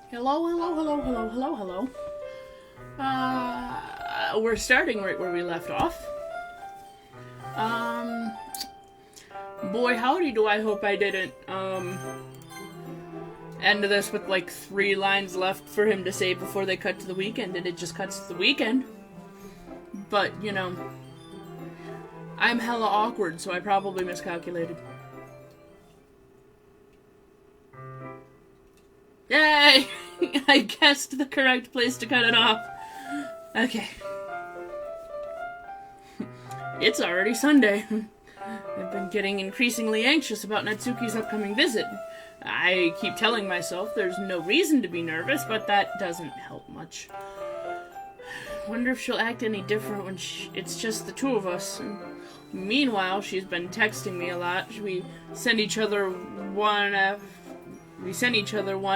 Hello, hello, hello, hello, hello, hello. We're starting right where we left off. Boy howdy do I hope I didn't, end this with like 3 lines left for him to say before they cut to the weekend, and it just cuts to the weekend. But, you know, I'm hella awkward, so I probably miscalculated. Yay! I guessed the correct place to cut it off. Okay. It's already Sunday. I've been getting increasingly anxious about Natsuki's upcoming visit. I keep telling myself there's no reason to be nervous, but that doesn't help much. Wonder if she'll act any different when it's just the two of us. Meanwhile, she's been texting me a lot. We send each other one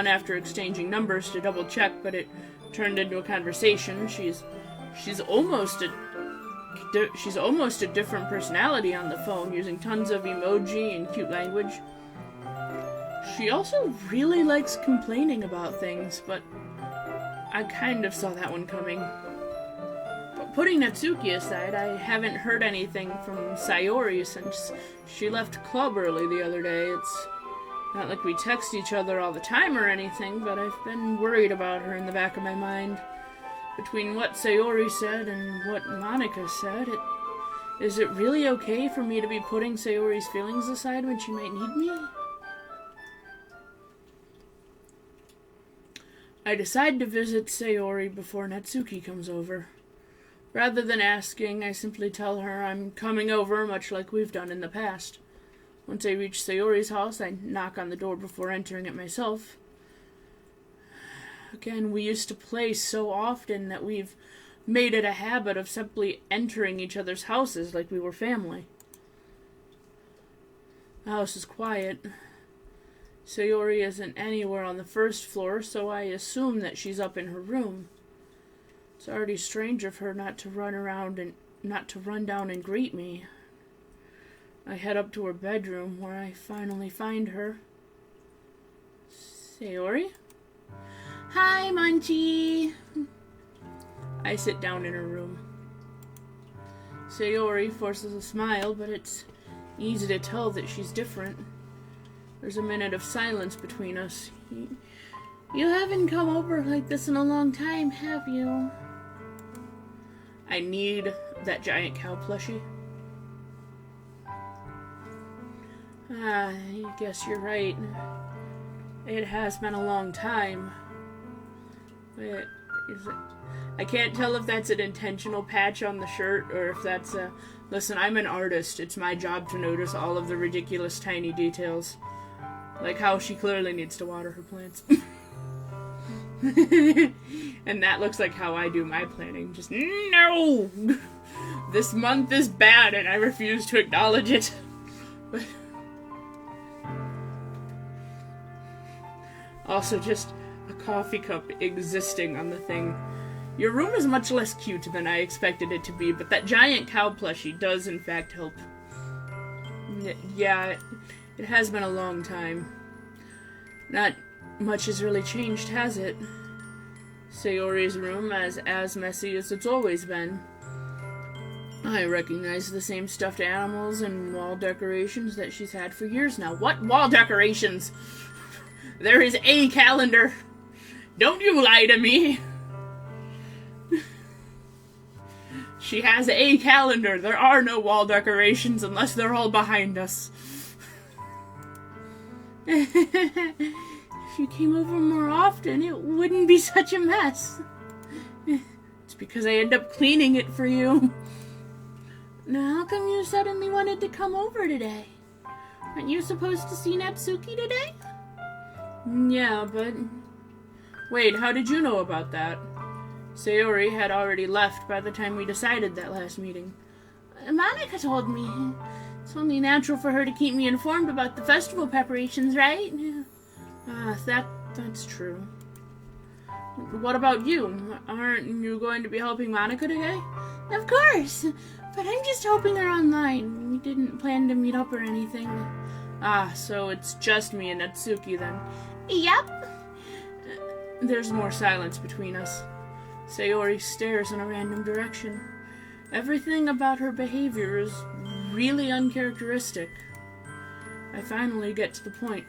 after exchanging numbers to double check, but it turned into a conversation. She's almost a different personality on the phone, using tons of emoji and cute language. She also really likes complaining about things, but I kind of saw that one coming. But putting Natsuki aside, I haven't heard anything from Sayori since she left club early the other day. It's not like we text each other all the time or anything, but I've been worried about her in the back of my mind. Between what Sayori said and what Monica said, is it really okay for me to be putting Sayori's feelings aside when she might need me? I decide to visit Sayori before Natsuki comes over. Rather than asking, I simply tell her I'm coming over, much like we've done in the past. Once I reach Sayori's house, I knock on the door before entering it myself. Again, we used to play so often that we've made it a habit of simply entering each other's houses like we were family. The house is quiet. Sayori isn't anywhere on the first floor, so I assume that she's up in her room. It's already strange of her not to run down and greet me. I head up to her bedroom, where I finally find her. Sayori? Hi, Munchie! I sit down in her room. Sayori forces a smile, but it's easy to tell that she's different. There's a minute of silence between us. You haven't come over like this in a long time, have you? I need that giant cow plushie. I guess you're right. It has been a long time. Wait, is it? I can't tell if that's an intentional patch on the shirt or if that's a... Listen, I'm an artist. It's my job to notice all of the ridiculous tiny details. Like how she clearly needs to water her plants. And that looks like how I do my planning. Just, no! This month is bad and I refuse to acknowledge it. Also, just a coffee cup existing on the thing. Your room is much less cute than I expected it to be, but that giant cow plushie does in fact help. Yeah, it has been a long time. Not much has really changed, has it? Sayori's room is as messy as it's always been. I recognize the same stuffed animals and wall decorations that she's had for years now. What wall decorations? There is a calendar. Don't you lie to me. She has a calendar. There are no wall decorations unless they're all behind us. If you came over more often, it wouldn't be such a mess. It's because I end up cleaning it for you. Now, how come you suddenly wanted to come over today? Aren't you supposed to see Natsuki today? Yeah, but... Wait, how did you know about that? Sayori had already left by the time we decided that last meeting. Monica told me. It's only natural for her to keep me informed about the festival preparations, right? That's true. What about you? Aren't you going to be helping Monica today? Of course! But I'm just helping her online. We didn't plan to meet up or anything. So it's just me and Natsuki then. Yep. There's more silence between us. Sayori stares in a random direction. Everything about her behavior is really uncharacteristic. I finally get to the point.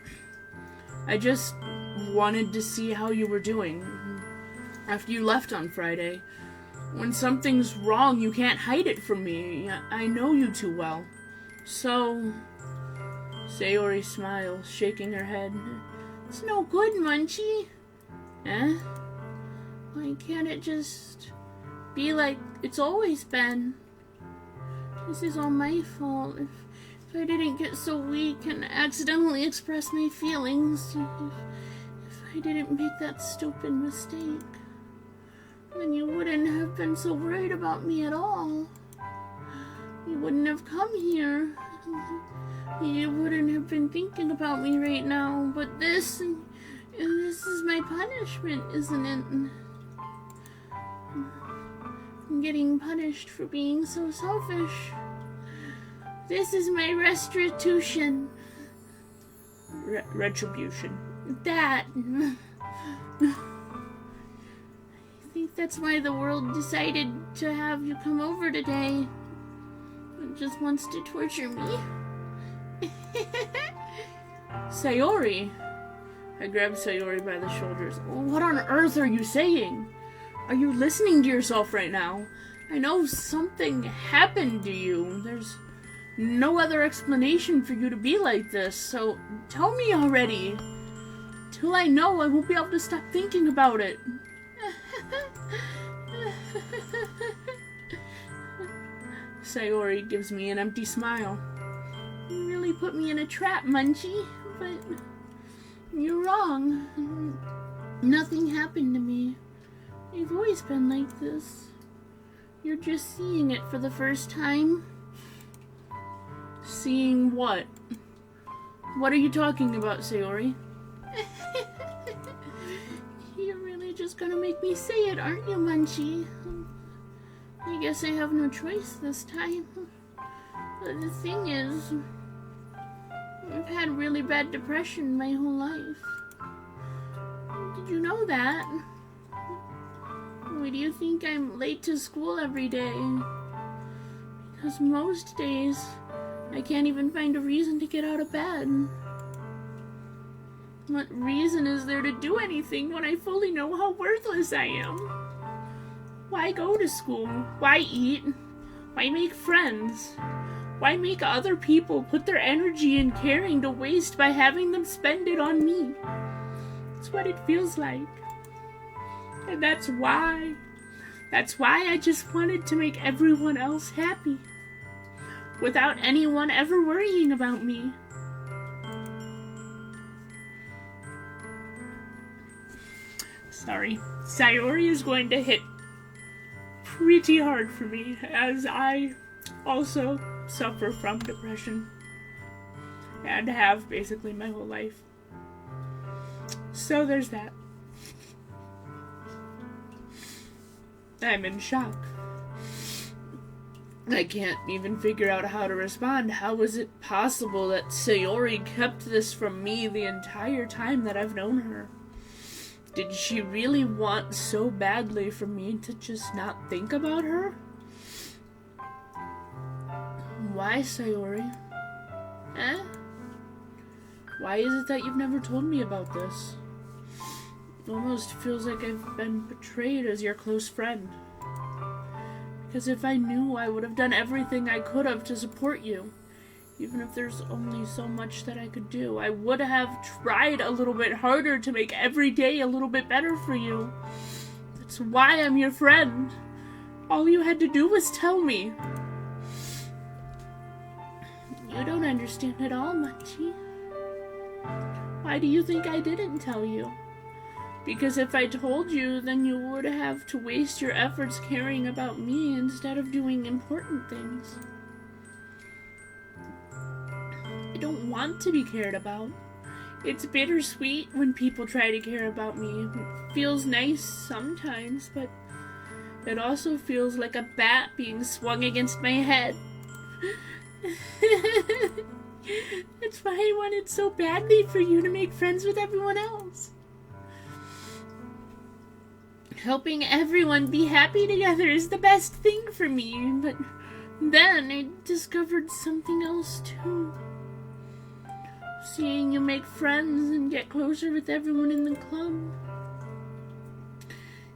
I just wanted to see how you were doing after you left on Friday. When something's wrong, you can't hide it from me. I know you too well. So... Sayori smiles, shaking her head. It's no good, Munchie. Eh? Why can't it just be like it's always been? This is all my fault. If I didn't get so weak and accidentally express my feelings, if I didn't make that stupid mistake, then you wouldn't have been so worried about me at all. You wouldn't have come here. You wouldn't have been thinking about me right now. But this is my punishment, isn't it? I'm getting punished for being so selfish. This is my restitution. Retribution. That. I think that's why the world decided to have you come over today. It just wants to torture me. Sayori! I grabbed Sayori by the shoulders. What on earth are you saying? Are you listening to yourself right now? I know something happened to you. There's no other explanation for you to be like this, so tell me already. Till I know, I won't be able to stop thinking about it. Sayori gives me an empty smile. You really put me in a trap, Munchie, but you're wrong. Nothing happened to me. I've always been like this. You're just seeing it for the first time. Seeing what? What are you talking about, Sayori? You're really just gonna make me say it, aren't you, Munchie? I guess I have no choice this time. But the thing is, I've had really bad depression my whole life. Did you know that? Why do you think I'm late to school every day? Because most days, I can't even find a reason to get out of bed. What reason is there to do anything when I fully know how worthless I am? Why go to school? Why eat? Why make friends? Why make other people put their energy and caring to waste by having them spend it on me? That's what it feels like. And that's why I just wanted to make everyone else happy. Without anyone ever worrying about me. Sorry. Sayori is going to hit pretty hard for me, as I also suffer from depression. And have basically my whole life. So there's that. I'm in shock. I can't even figure out how to respond. How is it possible that Sayori kept this from me the entire time that I've known her? Did she really want so badly for me to just not think about her? Why, Sayori? Eh? Why is it that you've never told me about this? It almost feels like I've been betrayed as your close friend. Because if I knew, I would have done everything I could have to support you. Even if there's only so much that I could do. I would have tried a little bit harder to make every day a little bit better for you. That's why I'm your friend. All you had to do was tell me. You don't understand at all, Munchie. Why do you think I didn't tell you? Because if I told you, then you would have to waste your efforts caring about me instead of doing important things. I don't want to be cared about. It's bittersweet when people try to care about me. It feels nice sometimes, but it also feels like a bat being swung against my head. That's why I wanted so badly for you to make friends with everyone else. Helping everyone be happy together is the best thing for me, but then I discovered something else too. Seeing you make friends and get closer with everyone in the club.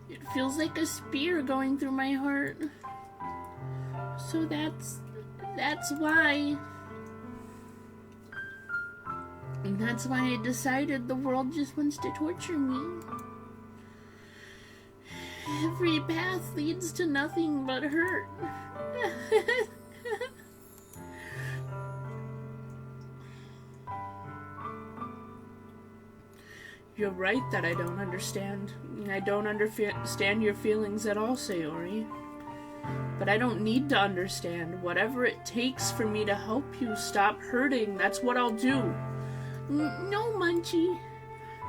It feels like a spear going through my heart. So that's why. And that's why I decided the world just wants to torture me. Every path leads to nothing but hurt. You're right that I don't understand. I don't understand your feelings at all, Sayori. But I don't need to understand. Whatever it takes for me to help you stop hurting, that's what I'll do. No, Munchie.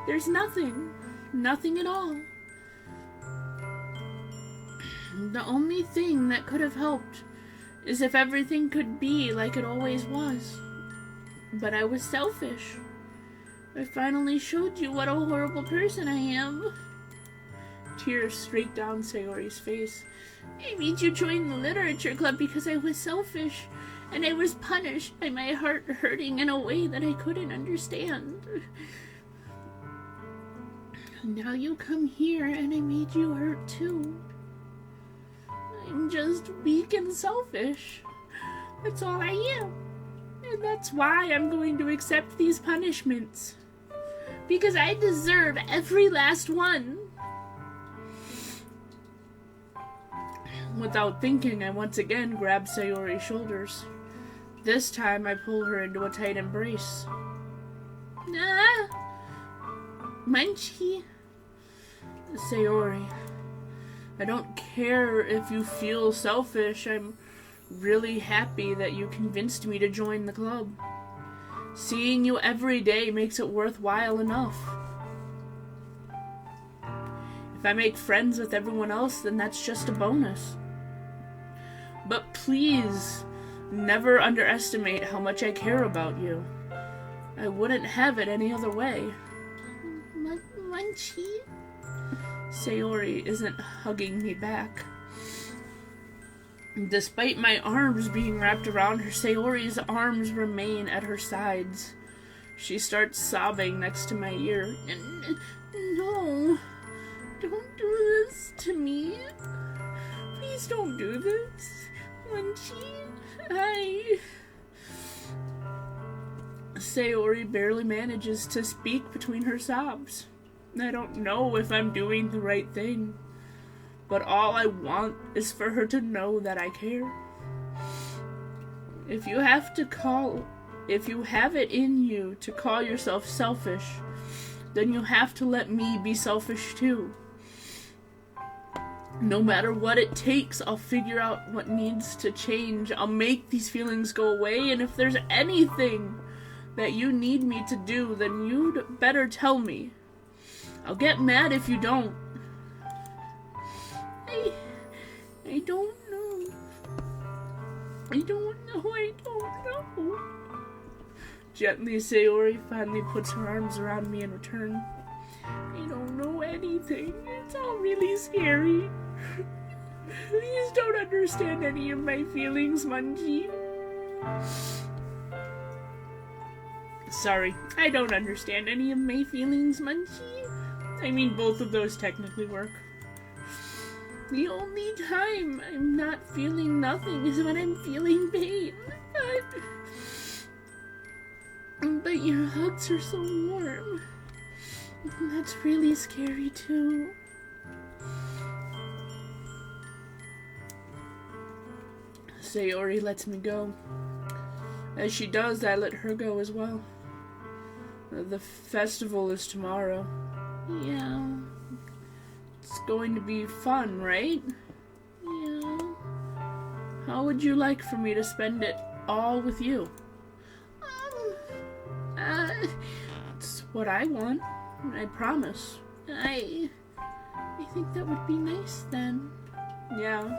There's nothing. Nothing at all. The only thing that could have helped is if everything could be like it always was. But I was selfish. I finally showed you what a horrible person I am. Tears streaked down Sayori's face. I made you join the literature club because I was selfish, and I was punished by my heart hurting in a way that I couldn't understand. Now you come here and I made you hurt too. I'm just weak and selfish. That's all I am. And that's why I'm going to accept these punishments. Because I deserve every last one. Without thinking, I once again grabbed Sayori's shoulders. This time I pull her into a tight embrace. Ah! Munchie. Sayori, I don't care if you feel selfish. I'm really happy that you convinced me to join the club. Seeing you every day makes it worthwhile enough. If I make friends with everyone else, then that's just a bonus. But please, never underestimate how much I care about you. I wouldn't have it any other way. Munchie? Sayori isn't hugging me back. Despite my arms being wrapped around her, Sayori's arms remain at her sides. She starts sobbing next to my ear. No, don't do this to me. Please don't do this. Munchie, Sayori barely manages to speak between her sobs. I don't know if I'm doing the right thing. But all I want is for her to know that I care. If you have it in you to call yourself selfish, then you have to let me be selfish too. No matter what it takes, I'll figure out what needs to change. I'll make these feelings go away, and if there's anything that you need me to do, then you'd better tell me. I'll get mad if you don't. I don't know. I don't know. Gently, Sayori finally puts her arms around me in return. I don't know anything. It's all really scary. Please don't understand any of my feelings, Munchie. Sorry, I don't understand any of my feelings, Munchie. I mean, both of those technically work. The only time I'm not feeling nothing is when I'm feeling pain. But your hugs are so warm. And that's really scary too. Sayori lets me go. As she does, I let her go as well. The festival is tomorrow. Yeah. It's going to be fun, right? Yeah. How would you like for me to spend it all with you? It's what I want. I promise. I think that would be nice then. Yeah.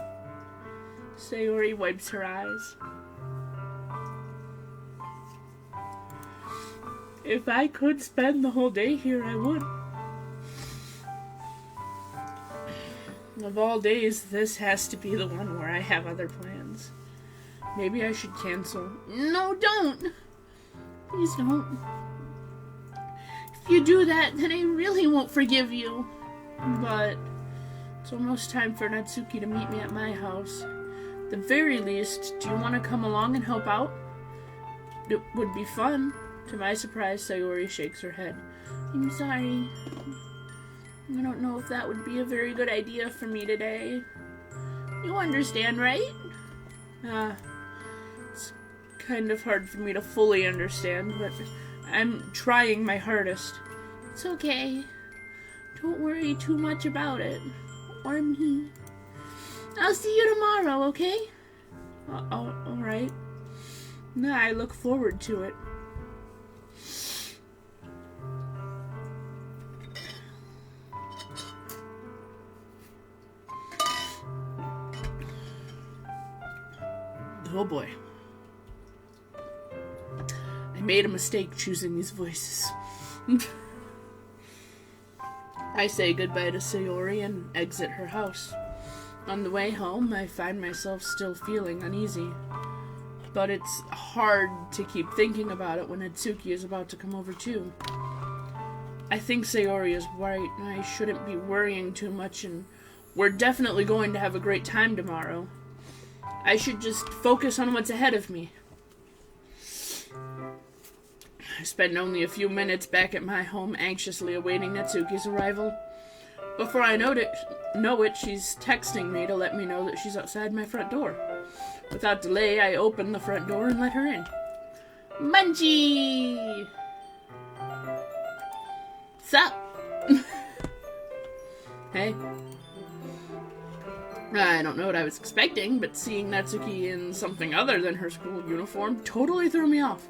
Sayori wipes her eyes. If I could spend the whole day here, I would. Of all days, this has to be the one where I have other plans. Maybe I should cancel. No, don't! Please don't. If you do that, then I really won't forgive you. But it's almost time for Natsuki to meet me at my house. At the very least, do you want to come along and help out? It would be fun. To my surprise, Sayori shakes her head. I'm sorry. I don't know if that would be a very good idea for me today. You understand, right? It's kind of hard for me to fully understand, but I'm trying my hardest. It's okay. Don't worry too much about it. Or me. I'll see you tomorrow, okay? Alright. I look forward to it. Oh boy. I made a mistake choosing these voices. I say goodbye to Sayori and exit her house. On the way home, I find myself still feeling uneasy. But it's hard to keep thinking about it when Natsuki is about to come over too. I think Sayori is right. I shouldn't be worrying too much, and we're definitely going to have a great time tomorrow. I should just focus on what's ahead of me. I spend only a few minutes back at my home anxiously awaiting Natsuki's arrival. Before I know it, she's texting me to let me know that she's outside my front door. Without delay, I open the front door and let her in. Munchie! Sup? Hey. I don't know what I was expecting, but seeing Natsuki in something other than her school uniform totally threw me off.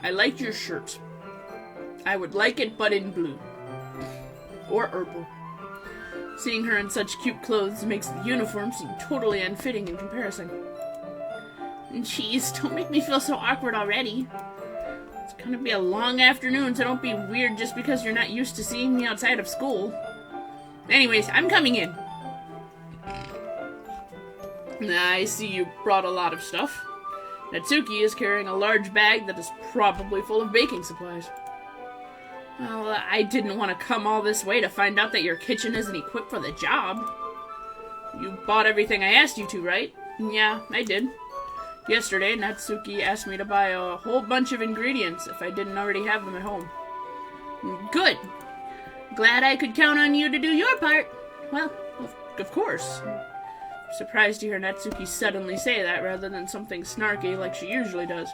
I liked your shirt. I would like it, but in blue. Or purple. Seeing her in such cute clothes makes the uniform seem totally unfitting in comparison. Jeez, don't make me feel so awkward already. It's gonna be a long afternoon, so don't be weird just because you're not used to seeing me outside of school. Anyways, I'm coming in. I see you brought a lot of stuff. Natsuki is carrying a large bag that is probably full of baking supplies. Well, I didn't want to come all this way to find out that your kitchen isn't equipped for the job. You bought everything I asked you to, right? Yeah, I did. Yesterday, Natsuki asked me to buy a whole bunch of ingredients if I didn't already have them at home. Good. Glad I could count on you to do your part. Well, of course. Surprised to hear Natsuki suddenly say that rather than something snarky like she usually does.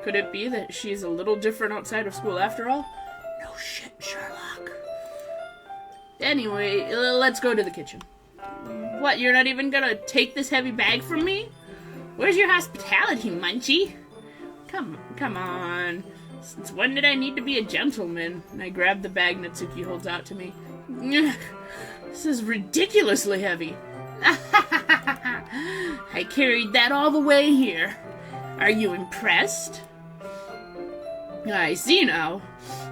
Could it be that she's a little different outside of school after all? No shit, Sherlock. Anyway, let's go to the kitchen. What, you're not even gonna take this heavy bag from me? Where's your hospitality, Munchie? Come on. Since when did I need to be a gentleman? And I grab the bag Natsuki holds out to me. This is ridiculously heavy. I carried that all the way here. Are you impressed? I see now.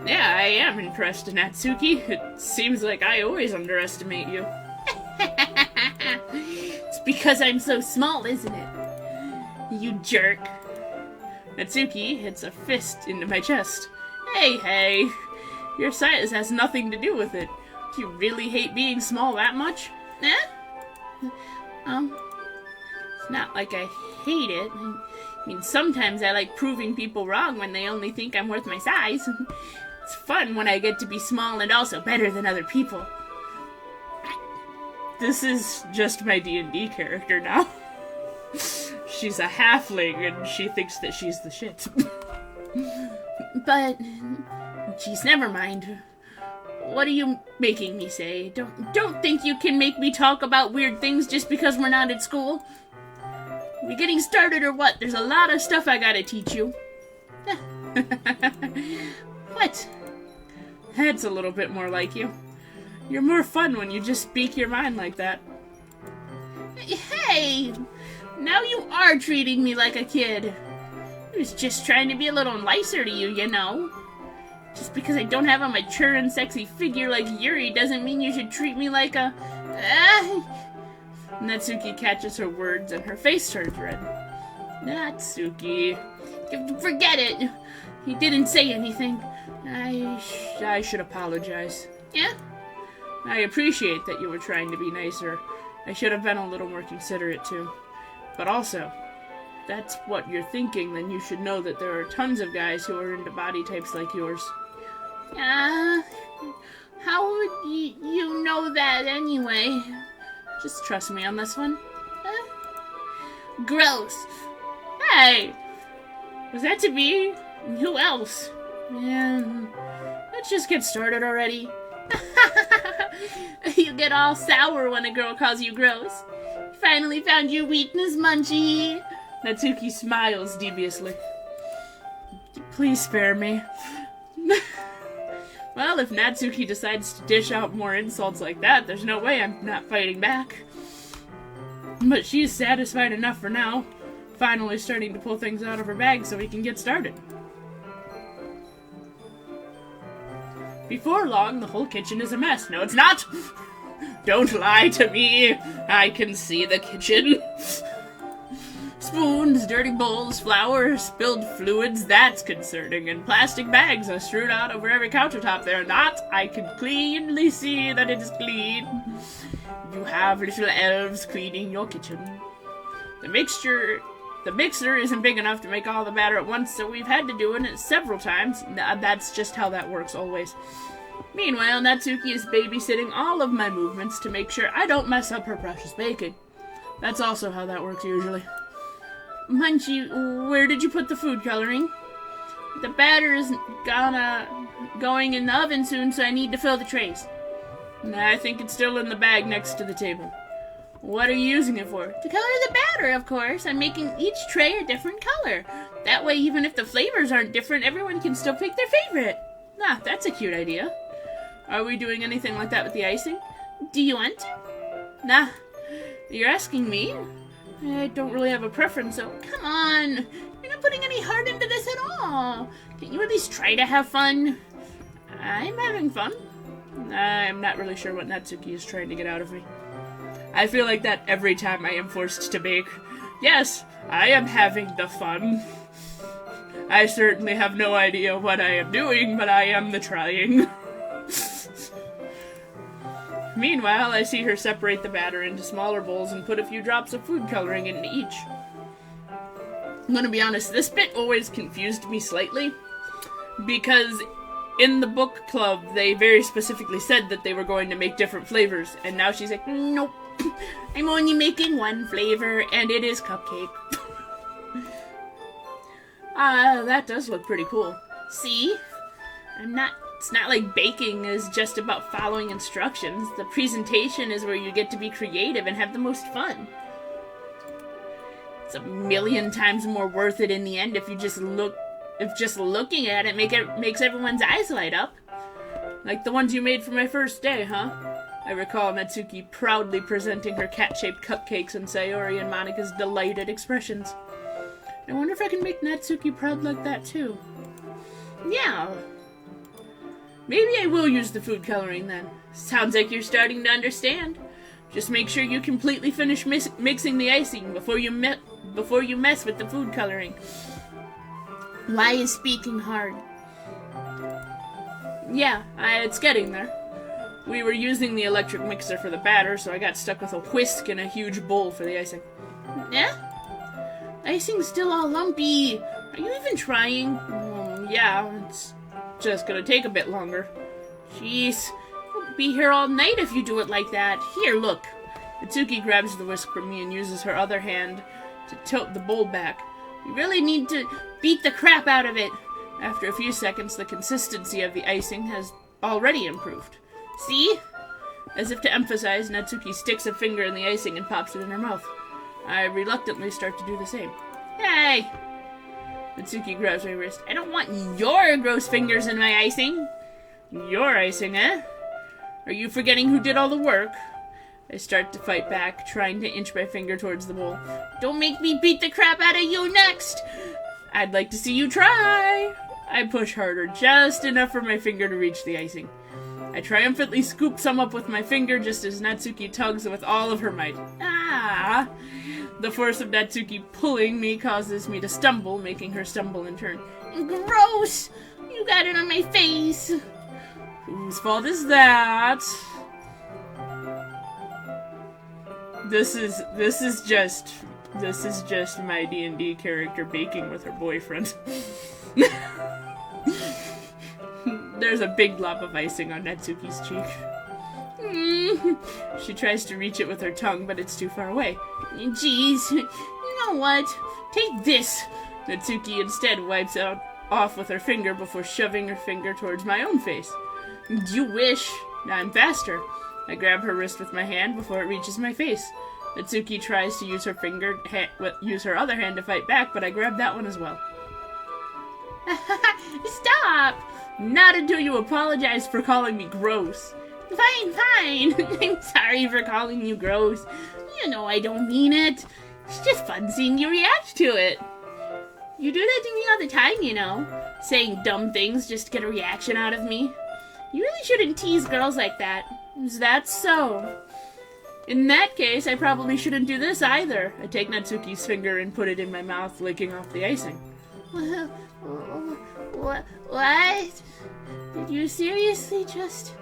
Yeah, I am impressed, Natsuki. It seems like I always underestimate you. It's because I'm so small, isn't it? You jerk. Natsuki hits a fist into my chest. Hey. Your size has nothing to do with it. Do you really hate being small that much? It's not like I hate it. I mean, sometimes I like proving people wrong when they only think I'm worth my size. It's fun when I get to be small and also better than other people. This is just my D&D character now. She's a halfling and she thinks that she's the shit. But, geez, never mind. What are you making me say? Don't think you can make me talk about weird things just because we're not at school. We getting started or what? There's a lot of stuff I gotta teach you. What? That's a little bit more like you. You're more fun when you just speak your mind like that. Hey! Now you are treating me like a kid. I was just trying to be a little nicer to you, you know. Just because I don't have a mature and sexy figure like Yuri doesn't mean you should treat me like a Natsuki catches her words and her face turns red. Natsuki. Forget it. He didn't say anything. I should apologize. Yeah? I appreciate that you were trying to be nicer. I should have been a little more considerate too. But also, that's what you're thinking, then you should know that there are tons of guys who are into body types like yours. How would you know that anyway? Just trust me on this one. Gross. Hey! Was that to me? Who else? Yeah. Let's just get started already. You get all sour when a girl calls you gross. Finally found your weakness, Munchie. Natsuki smiles deviously. Please spare me. Well, if Natsuki decides to dish out more insults like that, there's no way I'm not fighting back. But she's satisfied enough for now. Finally starting to pull things out of her bag so we can get started. Before long, the whole kitchen is a mess. No, it's not! Don't lie to me! I can see the kitchen. Spoons, dirty bowls, flour, spilled fluids, that's concerning, and plastic bags are strewn out over every countertop. They're not. I can cleanly see that it is clean. You have little elves cleaning your kitchen. The mixer isn't big enough to make all the batter at once, so we've had to do it several times. That's just how that works always. Meanwhile, Natsuki is babysitting all of my movements to make sure I don't mess up her precious baking. That's also how that works usually. Munchie, where did you put the food coloring? The batter is going in the oven soon, so I need to fill the trays. I think it's still in the bag next to the table. What are you using it for? To color the batter, of course. I'm making each tray a different color. That way, even if the flavors aren't different, everyone can still pick their favorite. That's a cute idea. Are we doing anything like that with the icing? Do you want to? You're asking me? I don't really have a preference, so come on. You're not putting any heart into this at all. Can't you at least try to have fun? I'm having fun. I'm not really sure what Natsuki is trying to get out of me. I feel like that every time I am forced to bake. Yes, I am having the fun. I certainly have no idea what I am doing, but I am the trying. Meanwhile, I see her separate the batter into smaller bowls and put a few drops of food coloring into each. I'm gonna be honest, this bit always confused me slightly, because in the book club, they very specifically said that they were going to make different flavors, and now she's like, nope, I'm only making one flavor, and it is cupcake. That does look pretty cool. See? It's not like baking is just about following instructions. The presentation is where you get to be creative and have the most fun. It's a million times more worth it in the end if just looking at it makes everyone's eyes light up. Like the ones you made for my first day, huh? I recall Natsuki proudly presenting her cat-shaped cupcakes and Sayori and Monika's delighted expressions. I wonder if I can make Natsuki proud like that too. Yeah. Maybe I will use the food coloring then. Sounds like you're starting to understand. Just make sure you completely finish mixing the icing before you mess with the food coloring. Why is speaking hard? Yeah, it's getting there. We were using the electric mixer for the batter, so I got stuck with a whisk and a huge bowl for the icing. Yeah? The icing's still all lumpy. Are you even trying? Yeah, it's just gonna take a bit longer. Jeez, I'll be here all night if you do it like that. Here, look. Natsuki grabs the whisk from me and uses her other hand to tilt the bowl back. You really need to beat the crap out of it. After a few seconds, the consistency of the icing has already improved. See? As if to emphasize, Natsuki sticks a finger in the icing and pops it in her mouth. I reluctantly start to do the same. Hey! Natsuki grabs my wrist. I don't want your gross fingers in my icing. Your icing, eh? Are you forgetting who did all the work? I start to fight back, trying to inch my finger towards the bowl. Don't make me beat the crap out of you next! I'd like to see you try! I push harder, just enough for my finger to reach the icing. I triumphantly scoop some up with my finger just as Natsuki tugs with all of her might. Ah! The force of Natsuki pulling me causes me to stumble, making her stumble in turn. Gross! You got it on my face! Whose fault is that? This is just my D&D character baking with her boyfriend. There's a big glob of icing on Natsuki's cheek. She tries to reach it with her tongue, but it's too far away. Jeez, you know what? Take this! Natsuki instead wipes off with her finger before shoving her finger towards my own face. You wish. I'm faster. I grab her wrist with my hand before it reaches my face. Natsuki tries to use her other hand to fight back, but I grab that one as well. Stop! Not until you apologize for calling me gross. Fine. I'm sorry for calling you gross. You know I don't mean it. It's just fun seeing you react to it. You do that to me all the time, you know. Saying dumb things just to get a reaction out of me. You really shouldn't tease girls like that. Is that so? In that case, I probably shouldn't do this either. I take Natsuki's finger and put it in my mouth, licking off the icing. What? Did you seriously just...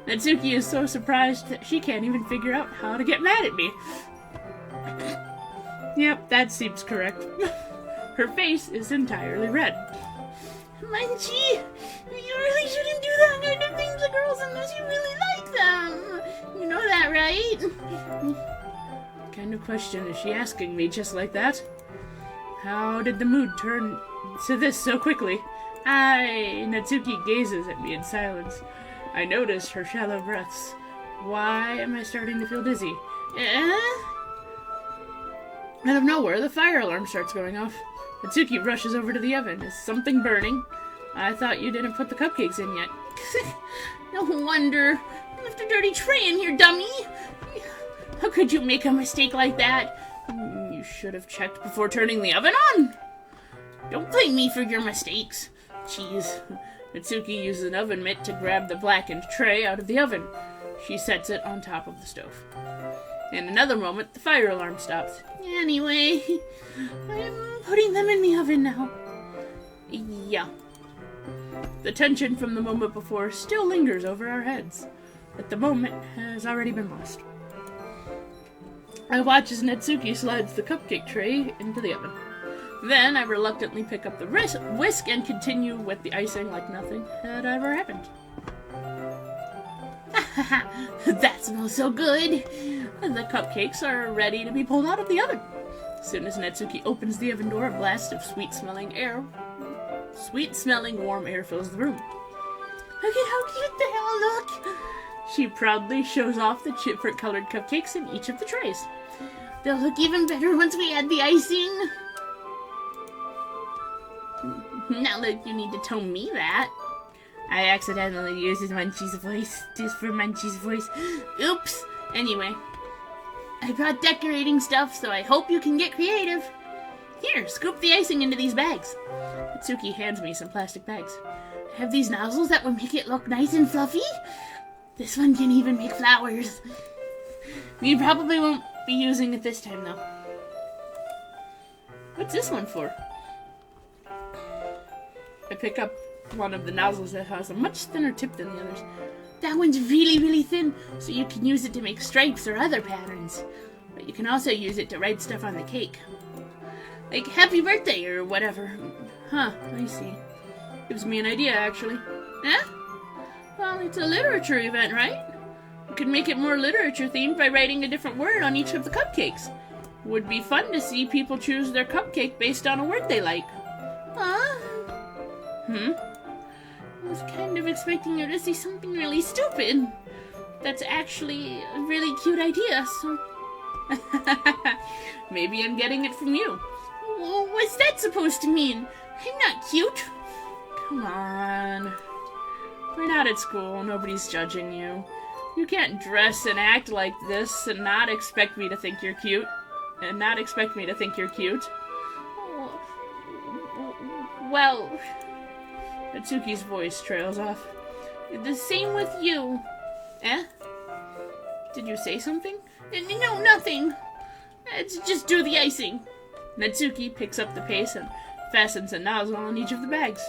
Natsuki is so surprised that she can't even figure out how to get mad at me. Yep, that seems correct. Her face is entirely red. Munchie, you really shouldn't do that kind of thing to girls unless you really like them. You know that, right? What kind of question is she asking me just like that? How did the mood turn to this so quickly? Natsuki gazes at me in silence. I notice her shallow breaths. Why am I starting to feel dizzy? Out of nowhere, the fire alarm starts going off. Natsuki rushes over to the oven. Is something burning? I thought you didn't put the cupcakes in yet. No wonder. I left a dirty tray in here, dummy. How could you make a mistake like that? You should have checked before turning the oven on. Don't blame me for your mistakes. Jeez. Natsuki uses an oven mitt to grab the blackened tray out of the oven. She sets it on top of the stove. In another moment, the fire alarm stops. Anyway, I'm putting them in the oven now. Yeah. The tension from the moment before still lingers over our heads, but the moment has already been lost. I watch as Natsuki slides the cupcake tray into the oven. Then I reluctantly pick up the whisk and continue with the icing like nothing had ever happened. That smells so good! The cupcakes are ready to be pulled out of the oven. As soon as Natsuki opens the oven door, a blast of sweet-smelling warm air fills the room. Look at how cute they all look! She proudly shows off the different-colored cupcakes in each of the trays. They'll look even better once we add the icing. Not like you need to tell me that. I accidentally used Munchie's voice, just for Munchie's voice. Oops! Anyway, I brought decorating stuff, so I hope you can get creative. Here, scoop the icing into these bags. Natsuki hands me some plastic bags. I have these nozzles that will make it look nice and fluffy. This one can even make flowers. We probably won't be using it this time, though. What's this one for? I pick up one of the nozzles that has a much thinner tip than the others. That one's really, really thin, so you can use it to make stripes or other patterns. But you can also use it to write stuff on the cake. Like, happy birthday or whatever. Huh, I see. Gives me an idea, actually. Eh? Well, it's a literature event, right? You could make it more literature-themed by writing a different word on each of the cupcakes. Would be fun to see people choose their cupcake based on a word they like. Huh? I was kind of expecting you to say something really stupid. That's actually a really cute idea, so... Maybe I'm getting it from you. What's that supposed to mean? I'm not cute. Come on. We're not at school. Nobody's judging you. You can't dress and act like this and not expect me to think you're cute. Well... Natsuki's voice trails off. The same with you. Eh? Did you say something? No, nothing. Let's just do the icing. Natsuki picks up the paste and fastens a nozzle on each of the bags.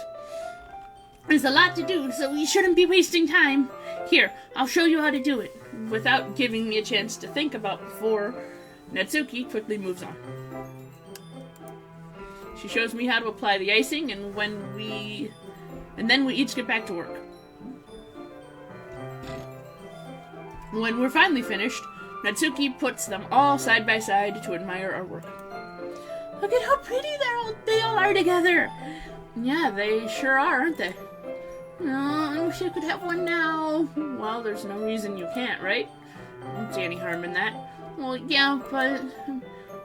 There's a lot to do, so we shouldn't be wasting time. Here, I'll show you how to do it. Without giving me a chance to think about before, Natsuki quickly moves on. She shows me how to apply the icing, and then we each get back to work. When we're finally finished, Natsuki puts them all side by side to admire our work. Look at how pretty they all are together. Yeah, they sure are, aren't they? Oh, I wish I could have one now. Well, there's no reason you can't, right? I don't see any harm in that. Well, yeah, but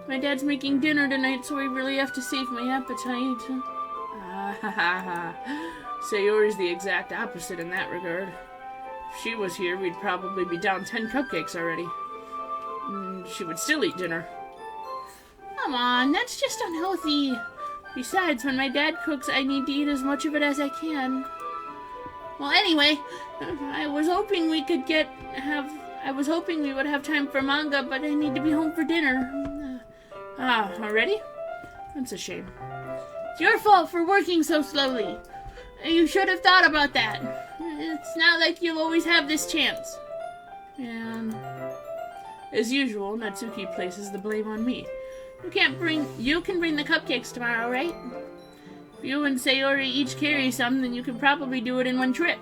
my dad's making dinner tonight, so I really have to save my appetite. Ah, ha, ha, ha. Sayori's the exact opposite in that regard. If she was here, we'd probably be down 10 cupcakes already. She would still eat dinner. Come on, that's just unhealthy. Besides, when my dad cooks, I need to eat as much of it as I can. Well, anyway, I was hoping we would have time for manga, but I need to be home for dinner. Already? That's a shame. It's your fault for working so slowly. You should have thought about that. It's not like you'll always have this chance. And as usual, Natsuki places the blame on me. You can bring the cupcakes tomorrow, right? If you and Sayori each carry some, then you can probably do it in one trip.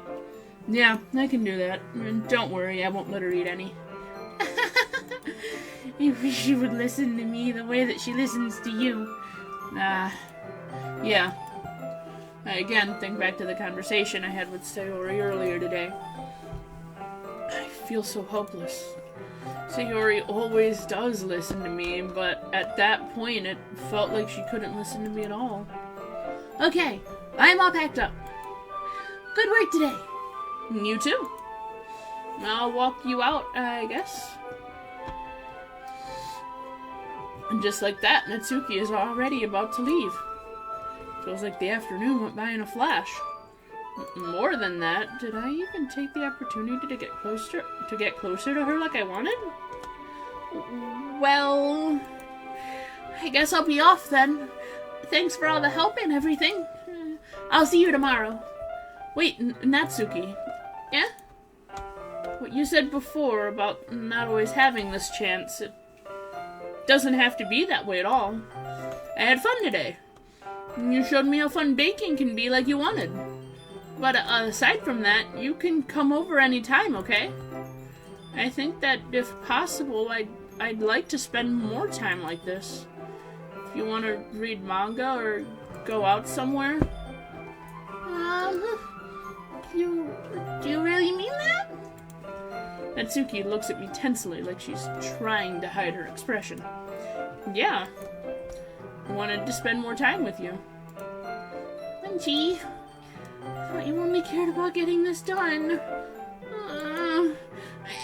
Yeah, I can do that. And don't worry, I won't let her eat any. I wish she would listen to me the way that she listens to you. Yeah. I again think back to the conversation I had with Sayori earlier today. I feel so hopeless. Sayori always does listen to me, but at that point it felt like she couldn't listen to me at all. Okay, I'm all packed up. Good work today. You too. I'll walk you out, I guess. And just like that, Natsuki is already about to leave. Feels like the afternoon went by in a flash. More than that, did I even take the opportunity to get closer to her like I wanted? Well, I guess I'll be off then. Thanks for all the help and everything. I'll see you tomorrow. Wait, Natsuki. Yeah? What you said before about not always having this chance, it doesn't have to be that way at all. I had fun today. You showed me how fun baking can be like you wanted. But aside from that, you can come over anytime, okay? I think that if possible, I'd like to spend more time like this. If you want to read manga or go out somewhere. Do you really mean that? Natsuki looks at me tensely like she's trying to hide her expression. Yeah. I wanted to spend more time with you. Gee, I thought you only cared about getting this done.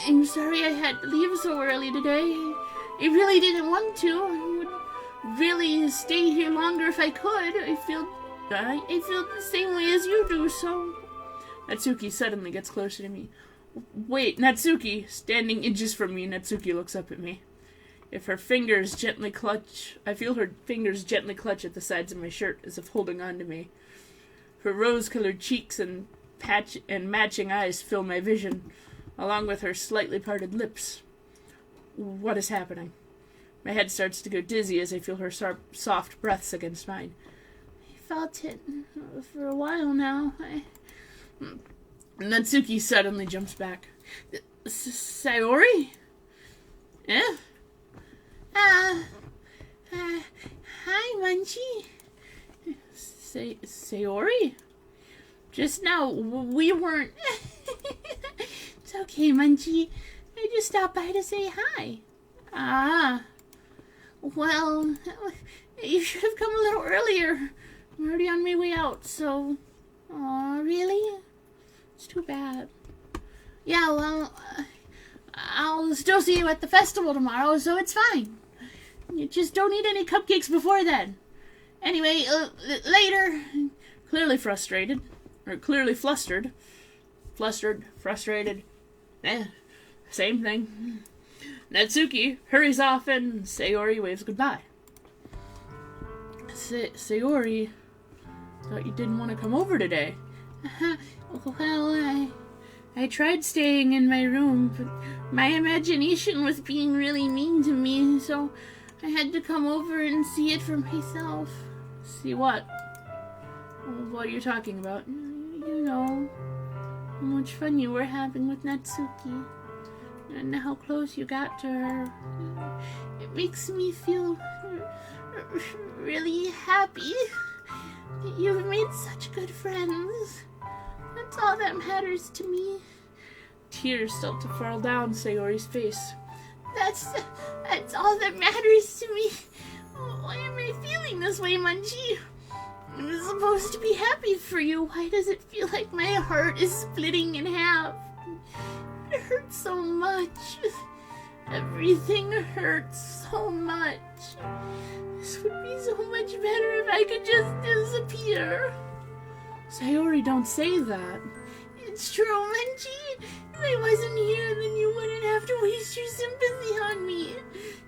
I'm sorry I had to leave so early today. I really didn't want to. I would really stay here longer if I could. I feel the same way as you do, so... Natsuki suddenly gets closer to me. Wait, Natsuki! Standing inches from me, Natsuki looks up at me. I feel her fingers gently clutch at the sides of my shirt as if holding on to me. Her rose-colored cheeks and matching eyes fill my vision, along with her slightly parted lips. What is happening? My head starts to go dizzy as I feel her soft breaths against mine. I felt it for a while now. Natsuki suddenly jumps back. Sayori? Eh? Hi, Munchie. Sayori? Just now, we weren't... It's okay, Munchie. I just stopped by to say hi. Well, you should have come a little earlier. I'm already on my way out, so... Aw, really? It's too bad. Yeah, well, I'll still see you at the festival tomorrow, so it's fine. You just don't eat any cupcakes before then. Anyway, later. Clearly flustered. flustered, frustrated. Same thing. Natsuki hurries off and Sayori waves goodbye. Sayori, thought you didn't want to come over today. Well, I tried staying in my room, but my imagination was being really mean to me, so I had to come over and see it for myself. See what? What are you talking about? You know, how much fun you were having with Natsuki, and how close you got to her. It makes me feel really happy that you've made such good friends. That's all that matters to me. Tears start to fall down Sayori's face. That's all that matters to me. Why am I feeling this way, Munchie? I'm supposed to be happy for you. Why does it feel like my heart is splitting in half? It hurts so much. Everything hurts so much. This would be so much better if I could just disappear. Sayori, don't say that. It's true, Munchie. If I wasn't here, then you wouldn't have to waste your sympathy on me.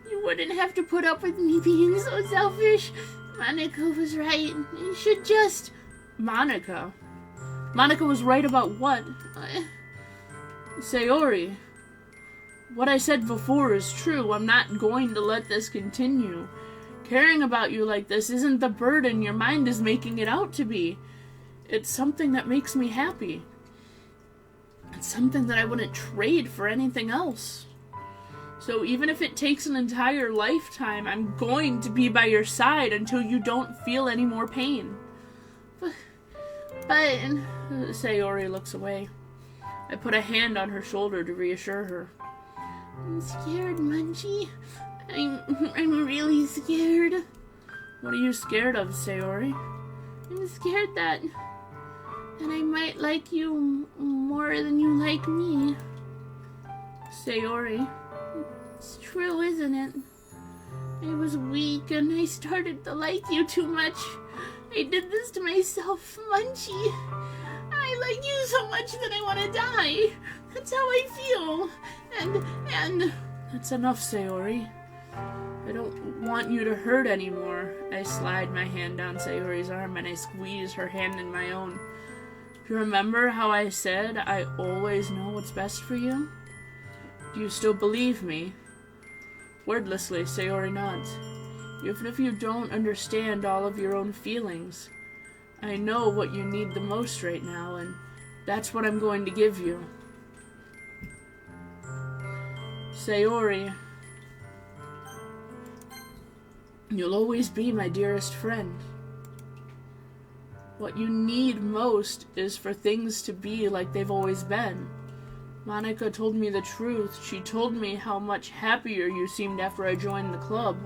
You wouldn't have to put up with me being so selfish. Monica was right. You should just... Monica? Monica was right about what? Sayori, what I said before is true. I'm not going to let this continue. Caring about you like this isn't the burden your mind is making it out to be. It's something that makes me happy. It's something that I wouldn't trade for anything else. So even if it takes an entire lifetime, I'm going to be by your side until you don't feel any more pain. But Sayori looks away. I put a hand on her shoulder to reassure her. I'm scared, Munchie. I'm really scared. What are you scared of, Sayori? I'm scared that I might like you more than you like me. Sayori. It's true, isn't it? I was weak and I started to like you too much. I did this to myself, Munchie. I like you so much that I want to die. That's how I feel. And... That's enough, Sayori. I don't want you to hurt anymore. I slide my hand down Sayori's arm and I squeeze her hand in my own. Do you remember how I said I always know what's best for you? Do you still believe me? Wordlessly, Sayori nods. Even if you don't understand all of your own feelings, I know what you need the most right now, and that's what I'm going to give you. Sayori, you'll always be my dearest friend. What you need most is for things to be like they've always been. Monica told me the truth. She told me how much happier you seemed after I joined the club.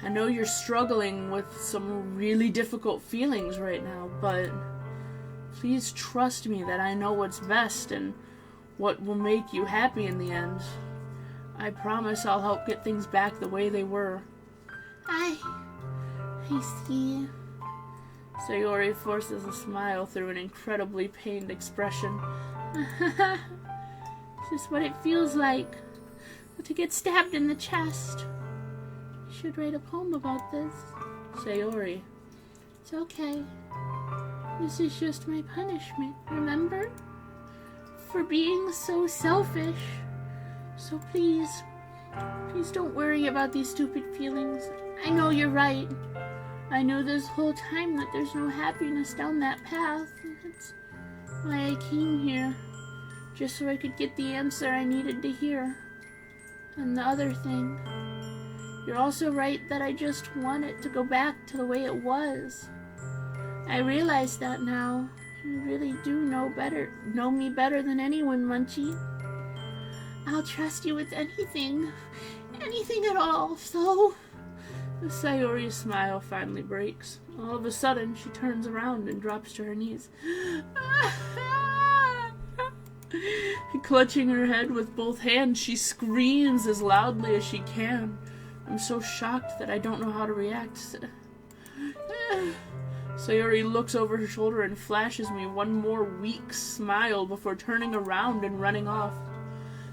I know you're struggling with some really difficult feelings right now, but please trust me that I know what's best and what will make you happy in the end. I promise I'll help get things back the way they were. I see. Sayori forces a smile through an incredibly pained expression. This is what it feels like to get stabbed in the chest. You should write a poem about this. Sayori. It's okay. This is just my punishment, remember? For being so selfish. So please don't worry about these stupid feelings. I know you're right. I knew this whole time that there's no happiness down that path. That's why I came here. Just so I could get the answer I needed to hear. And the other thing, you're also right that I just want it to go back to the way it was. I realize that now. You really do know me better than anyone, Munchie. I'll trust you with anything at all, so... Sayori's smile finally breaks. All of a sudden, she turns around and drops to her knees. Clutching her head with both hands, she screams as loudly as she can. I'm so shocked that I don't know how to react. Sayori looks over her shoulder and flashes me one more weak smile before turning around and running off.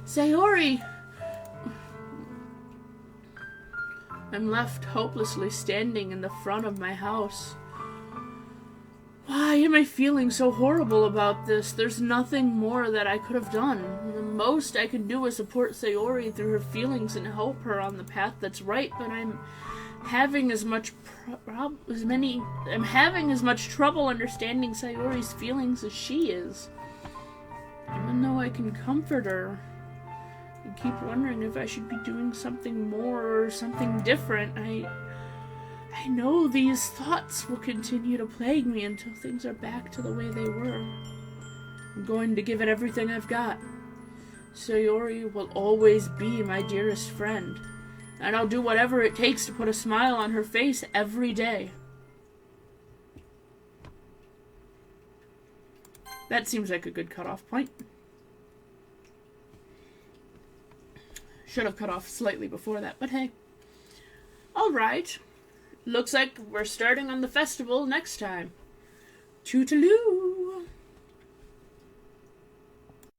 Sayori! I'm left hopelessly standing in the front of my house. Why am I feeling so horrible about this? There's nothing more that I could have done. The most I can do is support Sayori through her feelings and help her on the path that's right, but I'm having as much trouble understanding Sayori's feelings as she is. Even though I can comfort her, I keep wondering if I should be doing something more or something different. I know these thoughts will continue to plague me until things are back to the way they were. I'm going to give it everything I've got. Sayori will always be my dearest friend, and I'll do whatever it takes to put a smile on her face every day. That seems like a good cutoff point. Should have cut off slightly before that, but hey. Alright. Looks like we're starting on the festival next time. Toodaloo!